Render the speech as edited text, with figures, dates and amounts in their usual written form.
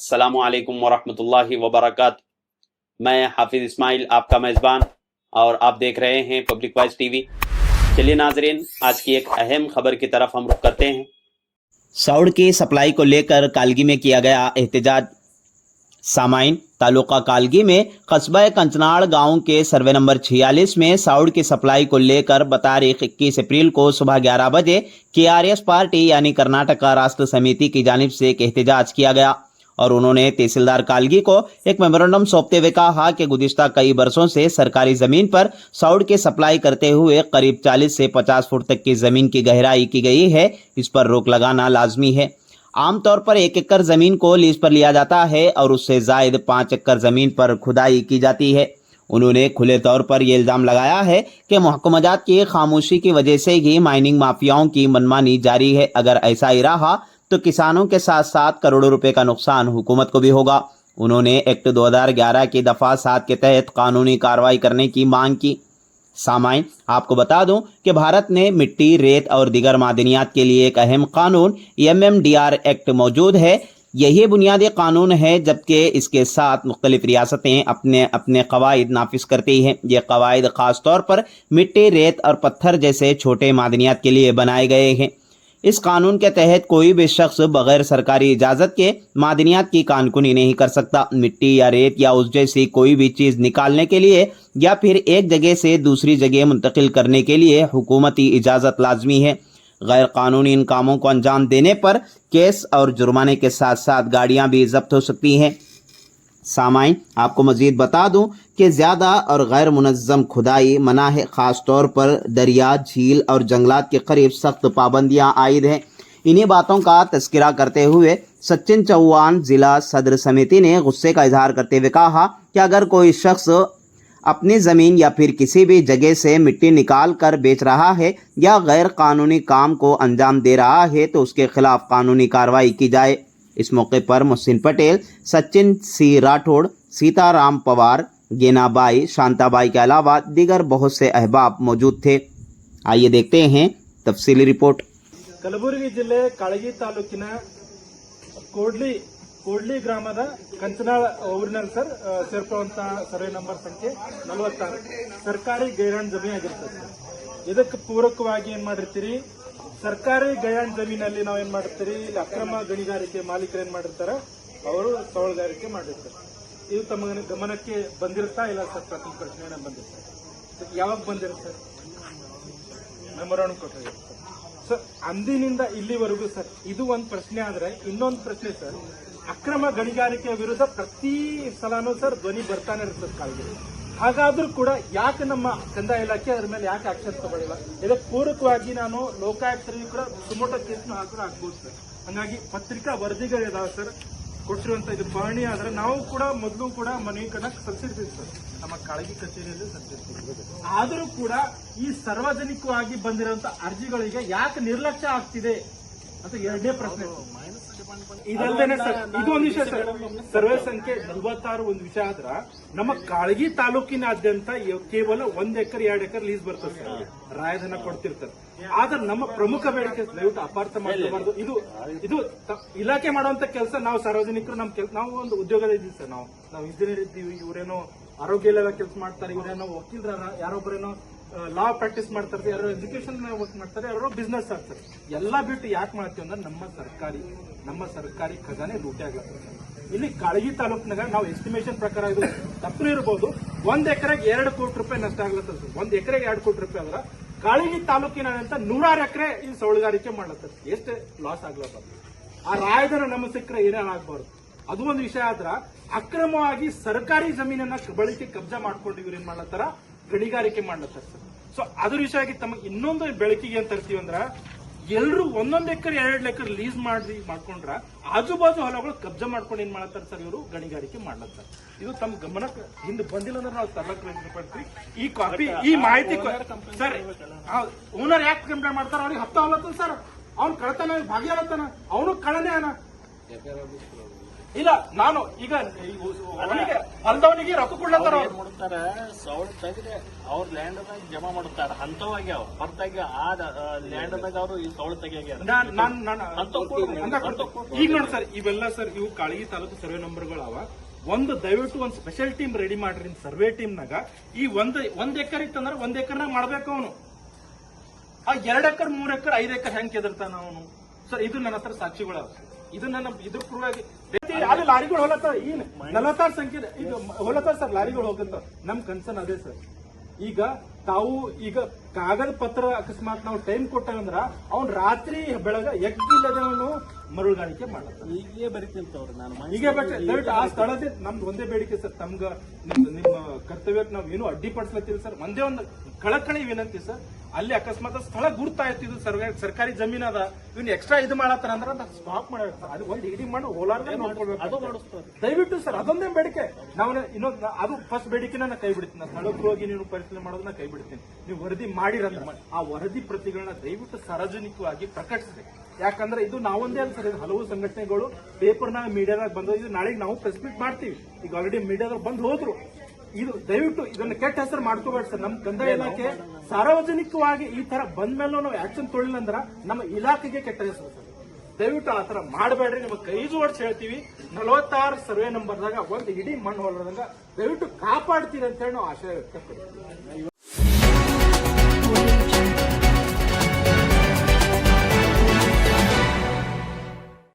अस्सलामुअलैकुम वरहमतुल्लाहि वबरकातुहू। मैं हाफिज इस्माइल आपका मेज़बान और आप देख रहे हैं पब्लिक वॉइस टीवी। चलिए नाजरीन, आज की एक अहम खबर की तरफ हम रुख करते हैं। साउड की सप्लाई को लेकर कालगी में किया गया एहतजाज। सामाइन, तालुका कालगी में कस्बा कंचनाड़ गांव के सर्वे नंबर 46 में साउड की सप्लाई को लेकर बतारीख 21 अप्रैल को सुबह 11 बजे KRS पार्टी यानी कर्नाटका राष्ट्र समिति की जानिब से एक एहतजाज किया गया और उन्होंने तहसीलदार कालगी को एक मेमोरेंडम सौंपते हुए कहा कि गुज़िश्ता कई बरसों से सरकारी ज़मीन पर साउड की सप्लाई करते हुए करीब 40 से 50 फुट तक की ज़मीन की गहराई की गई है, इस पर रोक लगाना लाजमी है। आमतौर पर 1 एकड़ ज़मीन को लीज पर लिया जाता है और उससे ज़ायद 5 एकड़ ज़मीन पर खुदाई की जाती है। उन्होंने खुले तौर पर यह इल्ज़ाम लगाया है कि महकमजात की खामोशी की वजह से ही माइनिंग माफियाओं की मनमानी जारी है। अगर ऐसा ही रहा तो किसानों के साथ साथ करोड़ों रुपए का नुकसान हुकूमत को भी होगा। उन्होंने एक्ट 2011 की दफ़ा 7 के तहत कानूनी कार्रवाई करने की मांग की। सामाइन, आपको बता दूं कि भारत ने मिट्टी, रेत और दीगर मादनियात के लिए एक अहम कानून MMDR एक्ट मौजूद है। यही बुनियादी कानून है, जबकि इसके साथ मुख्तलिफ रियासतें अपने अपने कवायद नाफिज करती हैं। ये कवायद ख़ास तौर पर मिट्टी, रेत और पत्थर जैसे छोटे मादनियात के लिए बनाए गए हैं। इस कानून के तहत कोई भी शख्स बगैर सरकारी इजाज़त के मादनियात की कानकुनी नहीं कर सकता। मिट्टी या रेत या उस जैसी कोई भी चीज़ निकालने के लिए या फिर एक जगह से दूसरी जगह मुंतकिल करने के लिए हुकूमती इजाज़त लाजमी है। गैर कानूनी इन कामों को अंजाम देने पर केस और जुर्माने के साथ साथ गाड़ियाँ भी जब्त हो सकती हैं। सामाइन, आपको मज़ीद बता दूं कि ज़्यादा और गैर मुनज़्ज़म खुदाई मना है। ख़ास तौर पर दरिया, झील और जंगलात के करीब सख्त पाबंदियां आयद हैं। इन्हीं बातों का तज़किरा करते हुए सचिन चौहान ज़िला सदर समिति ने गुस्से का इजहार करते हुए कहा कि अगर कोई शख्स अपनी ज़मीन या फिर किसी भी जगह से मिट्टी निकाल कर बेच रहा है या गैर कानूनी काम को अंजाम दे रहा है तो उसके खिलाफ कानूनी कार्रवाई की जाए। इस मौके पर मोहसिन पटेल, सचिन सी राठौड़, सीताराम पवार, गेनाबाई, शांताबाई के अलावा दीगर बहुत से अहबाब मौजूद थे। आइए देखते हैं तफसीली रिपोर्ट। ಕಲಬುರಗಿ ಜಿಲ್ಲೆ ಕಾಳಗಿ ತಾಲೂಕಿನ ಕೋಡ್ಲಿ ಗ್ರಾಮದ ಕಂಚನಾಳ ಊರಿನಲ್ಲಿ ಸರ್ ಸೇರ್ಕೊಳ್ಳುವಂತ ಸರ್ವೆ ನಂಬರ್ ಸಂಖ್ಯೆ 46 ಸರ್ಕಾರಿ ಗೈರಾನ್ ಜಮೀನು ಆಗಿರ್ತದೆ ಸರ್. ಇದಕ್ಕೆ ಪೂರಕವಾಗಿ ಏನ್ ಮಾಡಿರ್ತೀರಿ, ಸರ್ಕಾರಿ ಗೈರಾನ್ ಜಮೀನಲ್ಲಿ ನಾವು ಏನ್ ಮಾಡಿರ್ತೀರಿ, ಇಲ್ಲಿ ಅಕ್ರಮ ಗಣಿಗಾರಿಕೆ ಮಾಲೀಕರು ಏನ್ ಮಾಡಿರ್ತಾರ, ಅವರು ಸವಳುಗಾರಿಕೆ ಮಾಡಿರ್ತಾರೆ. ಇದು ತಮ್ಮ ಗಮನಕ್ಕೆ ಬಂದಿರುತ್ತಾ ಇಲ್ಲ ಸರ್? ಪ್ರತಿ ಪ್ರಶ್ನೆ ಬಂದಿರ್ತಾರೆ. ಯಾವಾಗ ಬಂದಿರುತ್ತೆ ಮೆಮೊರಾಂಡಮ್ ಕೊಟ್ಟಿರುತ್ತೆ ಸರ್. ಅಂದಿನಿಂದ ಇಲ್ಲಿವರೆಗೂ ಸರ್ ಇದು ಒಂದು ಪ್ರಶ್ನೆ ಆದ್ರೆ, ಇನ್ನೊಂದು ಪ್ರಶ್ನೆ ಸರ್, ಅಕ್ರಮ ಗಣಿಗಾರಿಕೆ ವಿರುದ್ಧ ಪ್ರತಿ ಸಲನೂ ಸರ್ ಧ್ವನಿ ಬರ್ತಾನೆ ಇರ್ತದೆ ಕಾಲ್ಗೆ. ಹಾಗಾದ್ರೂ ಕೂಡ ಯಾಕೆ ನಮ್ಮ ಕಂದಾಯ ಇಲಾಖೆ ಅದ್ರ ಮೇಲೆ ಯಾಕೆ ಆಕ್ಷನ್ ತಗೊಳ್ಳಿಲ್ಲ? ಇದಕ್ಕೆ ಪೂರಕವಾಗಿ ನಾನು ಲೋಕಾಯುಕ್ತರಿಗೂ ಕೂಡ ಸುಮೋಟೋ ಕೇಸ್ನು ಹಾಕ್ಬೋದು ಸರ್. ಹಂಗಾಗಿ ಪತ್ರಿಕಾ ವರದಿಗಳಿದಾವೆ ಸರ್ ಕೊಟ್ಟಿರುವಂತ. ಇದು ಪಹಣಿ ಆದ್ರೆ ನಾವು ಕೂಡ ಮೊದಲು ಕೂಡ ಮನವಿ ಕನ್ನಕ್ಕೆ ಸಲ್ಲಿಸಿರ್ತೀವಿ ಸರ್, ನಮ್ಮ ಕಾಳಗಿ ಕಚೇರಿಯಲ್ಲಿ ಸಲ್ಲಿಸಿರ್ತೀವಿ. ಆದರೂ ಕೂಡ ಈ ಸಾರ್ವಜನಿಕವಾಗಿ ಬಂದಿರುವಂತ ಅರ್ಜಿಗಳಿಗೆ ಯಾಕೆ ನಿರ್ಲಕ್ಷ್ಯ ಆಗ್ತಿದೆ ಅಂತ ಎರಡನೇ ಪ್ರಶ್ನೆ. ಇದಲ್ಲದೇನೆ ಸರ್, ಇದು ಒಂದು ವಿಷಯ ಸರ್, ಸರ್ವೆ ಸಂಖ್ಯೆ 46 ಒಂದು ವಿಷಯ ಆದ್ರ ನಮ್ಮ ಕಾಳಗಿ ತಾಲೂಕಿನಾದ್ಯಂತ ಕೇವಲ 1 ಎಕರೆ 2 ಎಕರೆ ಲೀಸ್ ಬರ್ತದೆ ಸರ್, ರಾಯಧನ ಕೊಡ್ತಿರ್ತಾರೆ. ಆದ್ರೆ ನಮ್ಮ ಪ್ರಮುಖ ಬೇಡಿಕೆ ದಯವಿಟ್ಟು ಅಪಾರ್ಥ ಮಾಡಬಾರ್ದು. ಇದು ಇಲಾಖೆ ಮಾಡುವಂತ ಕೆಲಸ. ನಾವು ಸಾರ್ವಜನಿಕರು ನಮ್ಮ ಕೆಲಸ, ನಾವು ಒಂದು ಉದ್ಯೋಗದ ಇದ್ದೀವಿ ಸರ್, ನಾವು ಇಂಜಿನಿಯರ್ ಇದ್ದೀವಿ, ಇವರೇನೋ ಆರೋಗ್ಯ ಇಲಾಖೆ ಕೆಲಸ ಮಾಡ್ತಾರೆ, ಇವರೇನೋ ವಕೀಲರ, ಯಾರೊಬ್ಬರೇನೋ ಲಾ ಪ್ರಾಕ್ಟೀಸ್ ಮಾಡ್ತಾರೆ, ಯಾರೋ ಎಜುಕೇಶನ್ ವರ್ಕ್ ಮಾಡ್ತಾರೆ, ಯಾರೋ ಬಿಸ್ನೆಸ್ ಆಗ್ತಾರೆ. ಎಲ್ಲ ಬಿಟ್ಟು ಯಾಕೆ ಮಾಡ್ತೀವಿ ಅಂದ್ರೆ ನಮ್ಮ ಸರ್ಕಾರಿ ಖಜಾನೆ ಲೂಟಿ ಆಗ್ಲತ್ತದ. ಇಲ್ಲಿ ಕಾಳಗಿ ತಾಲೂಕಿನಾಗ ನಾವು ಎಸ್ಟಿಮೇಷನ್ ಪ್ರಕಾರ ಇದು ತಪ್ಪು ಇರಬಹುದು, 1 ಎಕರೆಗೆ 2 ಕೋಟಿ ರೂಪಾಯಿ ನಷ್ಟ ಆಗ್ಲತ್ತದ ಸರ್. 1 ಎಕರೆಗೆ 2 ಕೋಟಿ ರೂಪಾಯಿ ಆದ್ರ ಕಾಳಗಿ ತಾಲೂಕಿನಾದಂತ 100 ಎಕರೆ ಈ ಸವಳುಗಾರಿಕೆ ಮಾಡ್ಲತ್ತದ. ಎಷ್ಟು ಲಾಸ್ ಆಗ್ಲತ್ತದ. ಆ ರಾಯಧನ ನಮ್ಮ ಸಿಕ್ಕರೆ ಏನೇನಾಗಬಾರ್ದು. ಅದು ಒಂದು ವಿಷಯ ಆದ್ರ, ಅಕ್ರಮವಾಗಿ ಸರ್ಕಾರಿ ಜಮೀನನ್ನ ಬಳಕೆ ಕಬ್ಜಾ ಮಾಡ್ಕೊಂಡು ಇವ್ರು ಏನ್ ಮಾಡ್ಲತ್ತಾರ, ಗಣಿಗಾರಿಕೆ ಮಾಡ್ಲತ್ತಾರ ಸರ್. ಸೊ ಅದ್ರ ವಿಷಯವಾಗಿ ತಮಗೆ ಇನ್ನೊಂದು ಬೆಳಕಿಗೆ ಅಂತ ತರ್ತೀವಿ ಅಂದ್ರ, ಎಲ್ಲರೂ 1 ಎಕರೆ 2 ಎಕರೆ ಲೀಸ್ ಮಾಡ್ಕೊಂಡ್ರ ಆಜು ಬಾಜು ಹೊಲಗಳು ಕಬ್ಜಾ ಮಾಡ್ಕೊಂಡು ಏನ್ ಮಾಡತ್ತಾರ ಸರ್, ಇವರು ಗಣಿಗಾರಿಕೆ ಮಾಡ್ಲತ್ತಾರ. ಇದು ತಮ್ಮ ಗಮನಕ್ಕೆ ಹಿಂದೆ ಬಂದಿಲ್ಲ ಅಂದ್ರೆ ನಾವು ತರಲಕ್ಕೆ ಪ್ರಯತ್ನ ಪಡ್ತೀವಿ. ಈ ಕಾಪಿ, ಈ ಮಾಹಿತಿ ಸರ್, ಓನರ್ ಯಾಕೆ ಕಂಪ್ಲೇಂಟ್ ಮಾಡ್ತಾರ, ಅವ್ರಿಗೆ ಹತ್ತ ಹೊಲತ್ತದ ಸರ್, ಅವ್ನು ಕಳತನ ಭಾಗಿಯಾಗತ್ತಾನ, ಅವನು ಕಳನೇ ಅನ ಇಲ್ಲ ನಾನು ಈಗ ಹೊಲದವನಿಗೆ ರೊಕ್ಕ ಕೊಡ್ಲತ್ತಾರ ಏನ್ ಮಾಡ್ತಾರ ಸೌಳು ತೆಗೆದೆ ಅವ್ರ ಲ್ಯಾಂಡ್ ದಾಗ ಜಮಾ ಮಾಡುತ್ತಾರ ಅಂತವಾಗ್ಯಾವ ಹೊರತಾಗಿ ಆ ಲ್ಯಾಂಡ್ ದಾಗ ಅವರು ಈ ಸೌಳು ತೆಗಿಯಾಗ್ಯಾರ ಈಗ ನೋಡಿ ಸರ್ ಇವೆಲ್ಲ ಸರ್ ಇವು ಕಾಳಗಿ ತಾಲೂಕು ಸರ್ವೆ ನಂಬರ್ಗಳವ ಒಂದು ದಯವಿಟ್ಟು ಒಂದು ಸ್ಪೆಷಲ್ ಟೀಮ್ ರೆಡಿ ಮಾಡ್ರಿ ಸರ್ವೆ ಟೀಮ್ನಾಗ ಈ ಒಂದ್ ಎಕರ್ ಇತ್ತಂದ್ರೆ 1 ಎಕರ್ನಾಗ ಮಾಡ್ಬೇಕು ಅವನು ಆ 2 ಎಕರ್ 3 ಎಕರ್ 5 ಎಕರ್ ಹೆಂಗ್ ಕೆದರ್ತಾನ ಅವನು ಸರ್ ಇದು ನನ್ನ ಹತ್ರ ಸಾಕ್ಷಿಗಳ ಇದು ನನ್ನ ಇದ್ರ ಪೂರ್ವಾಗಿ ಅಲ್ಲಿ ಲಾರಿಗಳು ಹೋಲತ್ತಾವ ಈ 46 ಸಂಖ್ಯೆ ಈಗ ಹೋಲತ್ತಾವ ಸರ್ ಲಾರಿಗಳು ಹೋಗತ್ತಾವ ನಮ್ ಕನ್ಸರ್ನ್ ಅದೇ ಸರ್ ಈಗ ತಾವು ಈಗ ಕಾಗದ ಪತ್ರ ಅಕಸ್ಮಾತ್ ನಾವು ಟೈಮ್ ಕೊಟ್ಟಾಗಂದ್ರ ಅವ್ನ್ ರಾತ್ರಿ ಬೆಳಗ ಎಗ್ಗಿಲ್ಲದವನು ಮರುಳುಗಾರಿಕೆ ಮಾಡತ್ತ ಈಗೇ ಬರೀತಿಂತವ್ರು ನಾನು ಈಗ ದಯವಿಟ್ಟು ಆ ಸ್ಥಳದ ನಮ್ದು ಒಂದೇ ಬೇಡಿಕೆ ಸರ್ ತಮ್ಗ ನಿಮ್ಮ ಕರ್ತವ್ಯಕ್ಕೆ ನಾವ್ ಏನು ಅಡ್ಡಿಪಡಿಸ್ಲತ್ತೀವಿ ಸರ್ ಒಂದೇ ಒಂದು ಕಳಕಳಿ ವಿನಂತಿ ಸರ್ ಅಲ್ಲಿ ಅಕಸ್ಮಾತ್ ಸ್ಥಳ ಗುರ್ತಾಯ್ತು ಇದು ಸರ್ಕಾರಿ ಜಮೀನ್ ಅದ ಇವ್ನು ಎಕ್ಸ್ಟ್ರಾ ಇದು ಮಾಡತ್ತಾರ ಅಂದ್ರೆ ಅದನ್ನ ಸ್ಟಾಪ್ ಮಾಡಬೇಕು ಅದು ಒಂದು ಇಡಿ ಮಾಡಿ ಹೋಲಾರ್ದ ನೋಡ್ಕೊಳ್ಬೇಕು ಅದು ಮಾಡಿಸ್ತಾರೆ ದಯವಿಟ್ಟು ಸರ್ ಅದೊಂದೇ ಬೇಡಿಕೆ ನಾವು ಇನ್ನೊಂದು ಅದು ಫಸ್ಟ್ ಬೇಡಿಕೆನ ನಾ ಕೈ ಬಿಡ್ತೀನಿ ನಾನು ಸ್ಥಳಕ್ಕೆ ಹೋಗಿ ನೀವು ಪರಿಶೀಲನೆ ಮಾಡೋದನ್ನ ಕೈ ಬಿಡ್ತೀನಿ ನೀವು ವರದಿ ಮಾಡಿರಂದ್ರೆ ಆ ವರದಿ ಪ್ರತಿಗಳನ್ನ ದಯವಿಟ್ಟು ಸಾರ್ವಜನಿಕವಾಗಿ ಪ್ರಕಟಿಸಬೇಕು ಯಾಕಂದ್ರೆ ಇದು ನಾವೊಂದೇ ಅಲ್ಲ ಸರ್ ಇದು ಹಲವು ಸಂಘಟನೆಗಳು ಪೇಪರ್ನಾಗ ಮೀಡಿಯಾದಾಗ ಬಂದ ಇದು ನಾಳೆಗೆ ನಾವು ಪ್ರೆಸ್ ಮೀಟ್ ಮಾಡ್ತೀವಿ ಈಗ ಆಲ್ರೆಡಿ ಮೀಡಿಯಾದಾಗ ಬಂದು ಹೋದ್ರು ಇದು ದಯವಿಟ್ಟು ಇದನ್ನ ಕೆಟ್ಟ ಹೆಸರು ಮಾಡ್ಕೋಬೇಡಿ ಸರ್ ನಮ್ಮ ಕಂದಾಯ ಇಲಾಖೆ ಸಾರ್ವಜನಿಕವಾಗಿ ಈ ತರ ಬಂದ ಮೇಲೂ ನಾವು ಆಕ್ಷನ್ ತೊಳಿಲ್ಲ ಅಂದ್ರ ನಮ್ಮ ಇಲಾಖೆಗೆ ಕೆಟ್ಟ ಹೆಸರು ಸರ್ ದಯವಿಟ್ಟು ಆ ತರ ಮಾಡಬೇಡ್ರಿ ನಿಮಗೆ ಕೈ ಜೋಡಿಸಿ ಹೇಳ್ತೀವಿ 46 ಸರ್ವೆ ನಂಬರ್ದಾಗ ಒಂದು ಇಡೀ ಮಣ್ಣು ಹೊಲದಂಗ ದಯವಿಟ್ಟು ಕಾಪಾಡ್ತೀರಿ ಅಂತ ಹೇಳಿ ನಾವು ಆಶಯ ವ್ಯಕ್ತಪಡಿಸ್ತೀವಿ